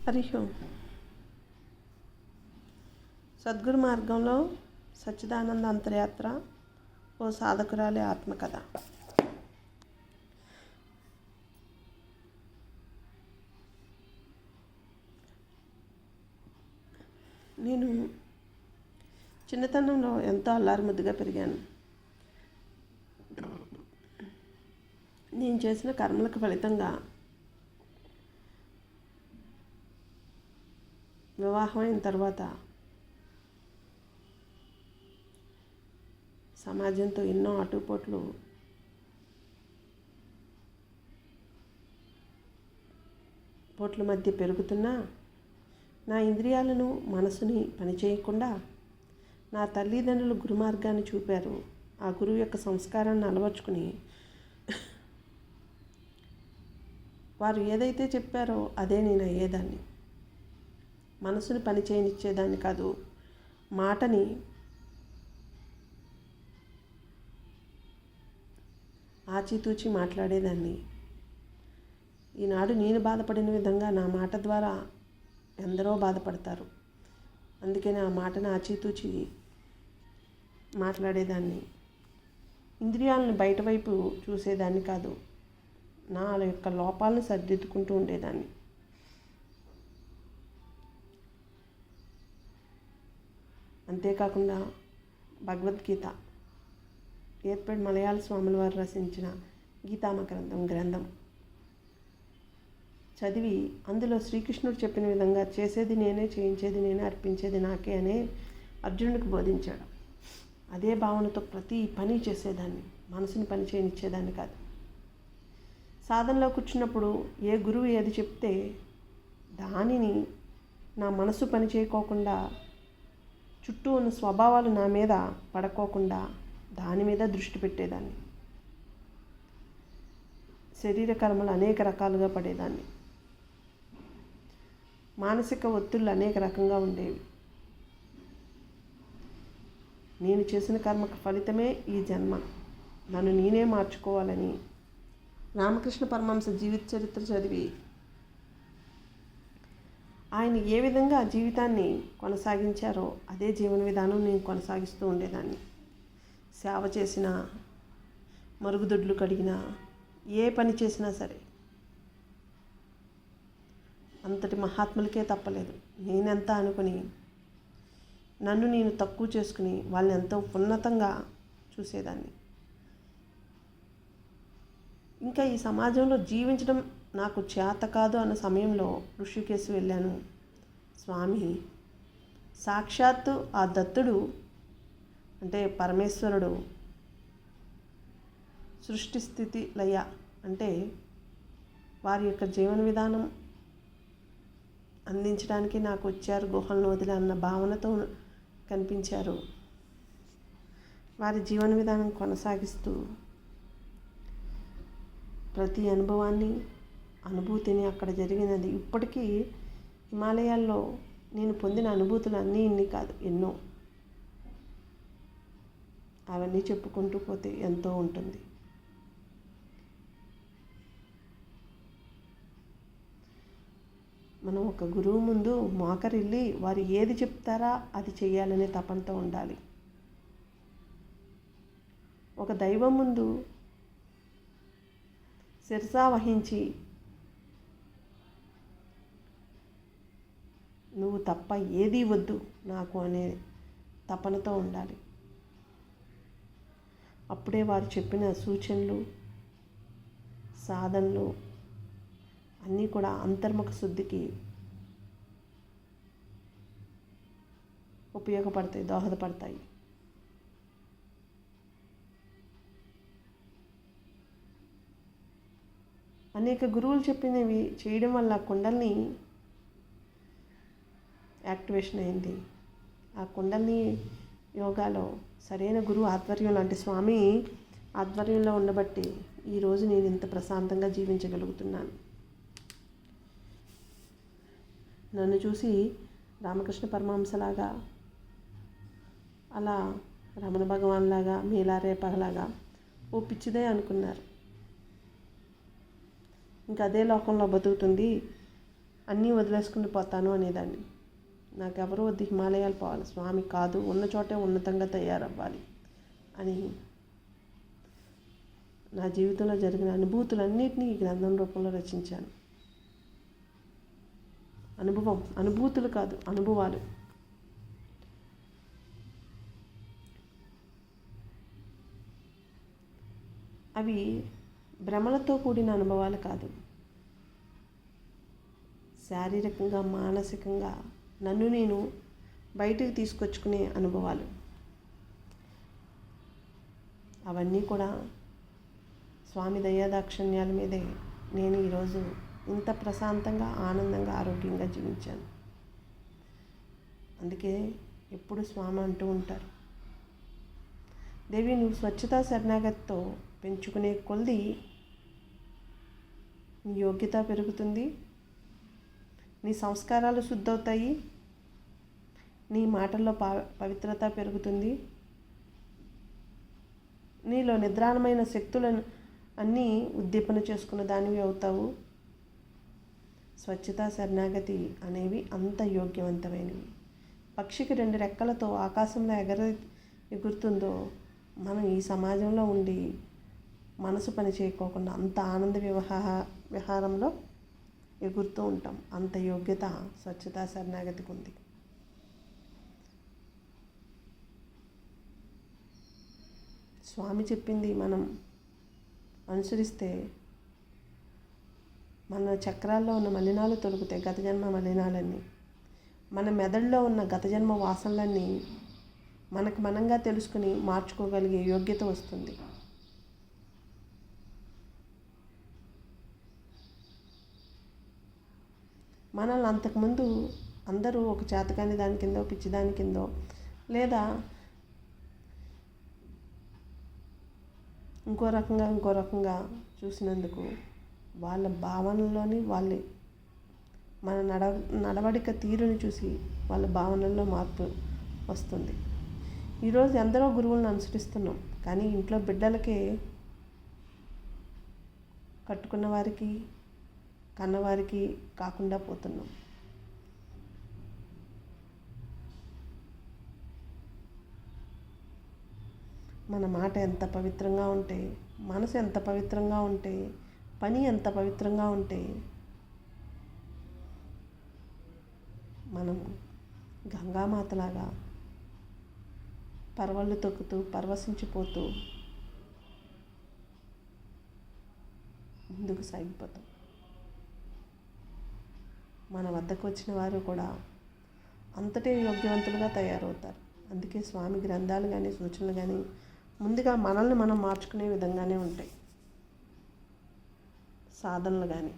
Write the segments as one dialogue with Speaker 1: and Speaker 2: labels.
Speaker 1: హరి ఓం. సద్గురు మార్గంలో సచ్చిదానంద అంతర్యాత్ర ఓ సాధకురాలి ఆత్మకథ. నేను చిన్నతనంలో ఎంతో అల్లారుముద్దుగా పెరిగాను. నేను చేసిన కర్మలకు ఫలితంగా వివాహమైన తర్వాత సమాజంతో ఎన్నో ఆటుపోట్ల మధ్య పెరుగుతున్నా నా ఇంద్రియాలను మనసుని పనిచేయకుండా నా తల్లిదండ్రులు గురుమార్గాన్ని చూపారు. ఆ గురువు యొక్క సంస్కారాన్ని అలవర్చుకుని వారు ఏదైతే చెప్పారో అదే నేను అయ్యేదాన్ని. మనసుని పని చేయనిచ్చేదాన్ని కాదు, మాటని ఆచితూచి మాట్లాడేదాన్ని. ఈనాడు నేను బాధపడిన విధంగా నా మాట ద్వారా ఎందరో బాధపడతారు. అందుకే నా మాటను ఆచితూచి మాట్లాడేదాన్ని. ఇంద్రియాలను బయట వైపు చూసేదాన్ని కాదు, నా యొక్క లోపాలను సరిదిద్దుకుంటూ ఉండేదాన్ని. అంతేకాకుండా భగవద్గీత ఏర్పడి మలయాళ స్వాముల వారు రచించిన గీతామకరందం గ్రంథం చదివి అందులో శ్రీకృష్ణుడు చెప్పిన విధంగా చేసేది నేనే, చేయించేది నేనే, అర్పించేది నాకే అనే అర్జునుడికి బోధించాడు. అదే భావనతో ప్రతి పని చేసేదాన్ని, మనసుని పని చేయనిచ్చేదాన్ని కాదు. సాధనలో కూర్చున్నప్పుడు ఏ గురువు ఏది చెప్తే దానిని నా మనసు పని చేయకోకుండా, చుట్టూ ఉన్న స్వభావాలు నా మీద పడుకోకుండా దాని మీద దృష్టి పెట్టేదాన్ని. శరీర కర్మలు అనేక రకాలుగా పడేదాన్ని. మానసిక ఒత్తిళ్ళు అనేక రకంగా ఉండేవి. నేను చేసిన కర్మకు ఫలితమే ఈ జన్మ, నన్ను నేనే మార్చుకోవాలని రామకృష్ణ పరమహంస జీవిత చరిత్ర చదివి ఆయన ఏ విధంగా జీవితాన్ని కొనసాగించారో అదే జీవన విధానం నేను కొనసాగిస్తూ ఉండేదాన్ని. సేవ చేసినా, మరుగుదొడ్లు కడిగినా, ఏ పని చేసినా సరే అంతటి మహాత్ములకే తప్పలేదు. నేనెంత అనుకుని నన్ను నేను తక్కువ చేసుకుని వాళ్ళని ఎంతో ఉన్నతంగా చూసేదాన్ని. ఇంకా ఈ సమాజంలో జీవించడం నాకు చేత కాదు అన్న సమయంలో ఋషికేశ్ వెళ్ళాను. స్వామి సాక్షాత్తు ఆ దత్తుడు అంటే పరమేశ్వరుడు సృష్టి స్థితి లయ అంటే వారి యొక్క జీవన విధానం అందించడానికి నాకు వచ్చారు, గుహలను వదిలి అన్న భావనతో కనిపించారు. వారి జీవన విధానం కొనసాగిస్తూ ప్రతి అనుభూతిని అక్కడ జరిగినది. ఇప్పటికీ హిమాలయాల్లో నేను పొందిన అనుభూతులు అన్నీ ఇన్ని కాదు, ఎన్నో. అవన్నీ చెప్పుకుంటూ పోతే ఎంతో ఉంటుంది. మనం ఒక గురువు ముందు మోకరిల్లి వారు ఏది చెప్తారా అది చేయాలనే తపనతో ఉండాలి. ఒక దైవం ముందు శిరసా వహించి నువ్వు తప్ప ఏదీ వద్దు నాకు అనే తపనతో ఉండాలి. అప్పుడే వారు చెప్పిన సూచనలు, సాధనలు అన్నీ కూడా అంతర్ముఖ శుద్ధికి ఉపయోగపడతాయి, దోహదపడతాయి. అనేక గురువులు చెప్పినవి చేయడం వల్ల కుండల్ని యాక్టివేషన్ అయింది. ఆ కుండల్ని యోగాలో సరైన గురువు ఆధ్వర్యంలో అంటే స్వామి ఆధ్వర్యంలో ఉండబట్టి ఈరోజు నేను ఇంత ప్రశాంతంగా జీవించగలుగుతున్నాను. నన్ను చూసి రామకృష్ణ పరమహంసలాగా, అలా రమణ భగవాన్లాగా, మీలారేపలాగా ఓ పిచ్చిదే అనుకున్నారు. ఇంకా అదే లోకంలో బతుకుతుంది, అన్నీ వదిలేసుకుని పోతాను అనేదాన్ని. నాకెవరూ వద్దు, హిమాలయాలు పోవాలి, స్వామి కాదు, ఉన్న చోటే ఉన్నతంగా తయారవ్వాలి అని నా జీవితంలో జరిగిన అనుభూతులన్నిటినీ ఈ గ్రంథం రూపంలో రచించాను. అనుభూతులు కాదు, అనుభవాలు. అవి భ్రమలతో కూడిన అనుభవాలు కాదు, శారీరకంగా మానసికంగా నన్ను నేను బయటకు తీసుకొచ్చుకునే అనుభవాలు. అవన్నీ కూడా స్వామి దయాదాక్షిణ్యాల మీదే నేను ఈరోజు ఇంత ప్రశాంతంగా, ఆనందంగా, ఆరోగ్యంగా జీవించాను. అందుకే ఎప్పుడు స్వామి అంటూ ఉంటారు, దేవి నువ్వు స్వచ్ఛతా శరణాగతితో పెంచుకునే కొలది నీ యోగ్యత పెరుగుతుంది, నీ సంస్కారాలు శుద్ధవుతాయి, నీ మాటల్లో పవిత్రత పెరుగుతుంది, నీలో నిద్రాణమైన శక్తులను అన్నీ ఉద్దీపన చేసుకున్న దానివి అవుతావు. స్వచ్ఛతా శరణాగతి అనేవి అంత యోగ్యవంతమైనవి. పక్షికి 2 రెక్కలతో ఆకాశంలో ఎగురుతుందో, మనం ఈ సమాజంలో ఉండి మనసు పని చేయకోకుండా అంత ఆనంద విహారంలో ఎగురుతూ ఉంటాం. అంత యోగ్యత స్వచ్ఛతా శరణాగతికి ఉంది. స్వామి చెప్పింది మనం అనుసరిస్తే మన చక్రాల్లో ఉన్న మలినాలు తొలుగుతాయి, గత జన్మ మలినాలన్నీ. మన మెదడులో ఉన్న గత జన్మ వాసనలన్నీ మనకు మనంగా తెలుసుకుని మార్చుకోగలిగే యోగ్యత వస్తుంది. మనల్ని అంతకుముందు అందరూ ఒక చేతకాని దాని కిందో, పిచ్చిదాని కిందో, లేదా ఇంకో రకంగా చూసినందుకు వాళ్ళ భావనలోని మన నడవడిక తీరుని చూసి వాళ్ళ భావనల్లో మార్పు వస్తుంది. ఈరోజు ఎందరో గురువులను అనుసరిస్తున్నాం, కానీ ఇంట్లో బిడ్డలకే, కట్టుకున్న వారికి, కన్నవారికి కాకుండా పోతున్నాం. మన మాట ఎంత పవిత్రంగా ఉంటే, మనసు ఎంత పవిత్రంగా ఉంటే, పని ఎంత పవిత్రంగా ఉంటే, మనం గంగామాతలాగా పరవళ్ళు తొక్కుతూ పరవశించిపోతూ ముందుకు సాగిపోతాం. మన వద్దకు వచ్చిన వారు కూడా అంతటే యోగ్యవంతులుగా తయారవుతారు. అందుకే స్వామి గ్రంథాలు కానీ, సూచనలు కానీ ముందుగా మనల్ని మనం మార్చుకునే విధంగానే ఉంటాయి. సాధనలు కానీ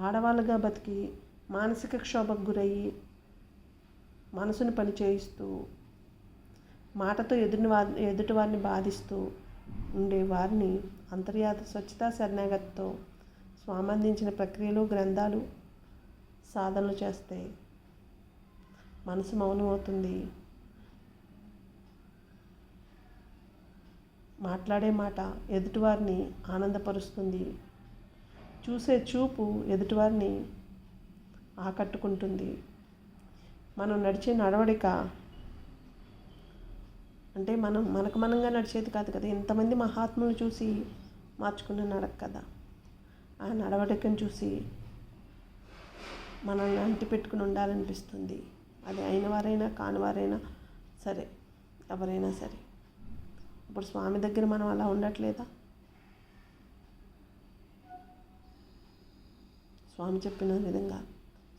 Speaker 1: ఆడవాళ్ళుగా బతికి మానసిక క్షోభకు గురయ్యి మనసుని పని చేయిస్తూ మాటతో ఎదుటి వారిని బాధిస్తూ ఉండే వారిని అంతర్యాత స్వచ్ఛతా శరణాగతితో స్వామి అందించిన ప్రక్రియలు, గ్రంథాలు, సాధనలు చేస్తే మనసు మౌనం అవుతుంది. మాట్లాడే మాట ఎదుటివారిని ఆనందపరుస్తుంది. చూసే చూపు ఎదుటివారిని ఆకట్టుకుంటుంది. మనం నడిచే నడవడిక అంటే మనకు మనంగా నడిచేది కాదు కదా, ఎంతమంది మహాత్ములు చూసి మార్చుకున్న నడక కదా. ఆ నడవడికను చూసి మనల్ని అంటిపెట్టుకుని ఉండాలనిపిస్తుంది. అది అయిన వారైనా కానివారైనా సరే, ఎవరైనా సరే. ఇప్పుడు స్వామి దగ్గర మనం అలా ఉండట్లేదా? స్వామి చెప్పిన విధంగా,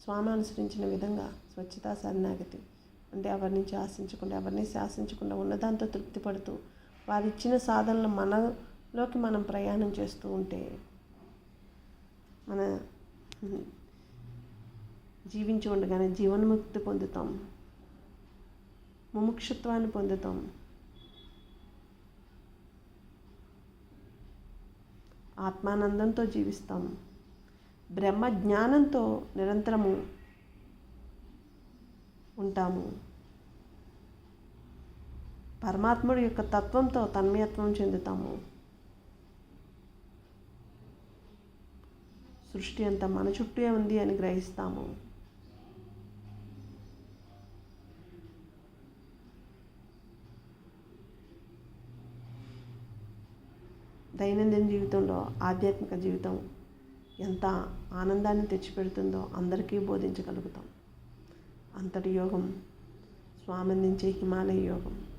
Speaker 1: స్వామి అనుసరించిన విధంగా స్వచ్ఛతా శరణాగతి అంటే ఎవరిని ఆశించకుండా, ఎవరిని శాసించకుండా ఉన్నదాంతో తృప్తి పడుతూ వారిచ్చిన సాధనలు మనలోకి మనం ప్రయాణం చేస్తూ ఉంటే మన జీవించి ఉండగానే జీవన్ముక్తి పొందుతాం, ముముక్షుత్వాన్ని పొందుతాం. ఆత్మానందంతో జీవిస్తాం. బ్రహ్మ జ్ఞానంతో నిరంతరము ఉంటాము. పరమాత్ముడి యొక్క తత్వంతో తన్మయత్వం చెందుతాము. సృష్టి అంతా మన చుట్టే ఉంది అని గ్రహిస్తాము. దైనందిన జీవితంలో ఆధ్యాత్మిక జీవితం ఎంత ఆనందాన్ని తెచ్చిపెడుతుందో అందరికీ బోధించగలుగుతాం. అంతటి యోగం స్వామి అందించే హిమాలయ యోగం.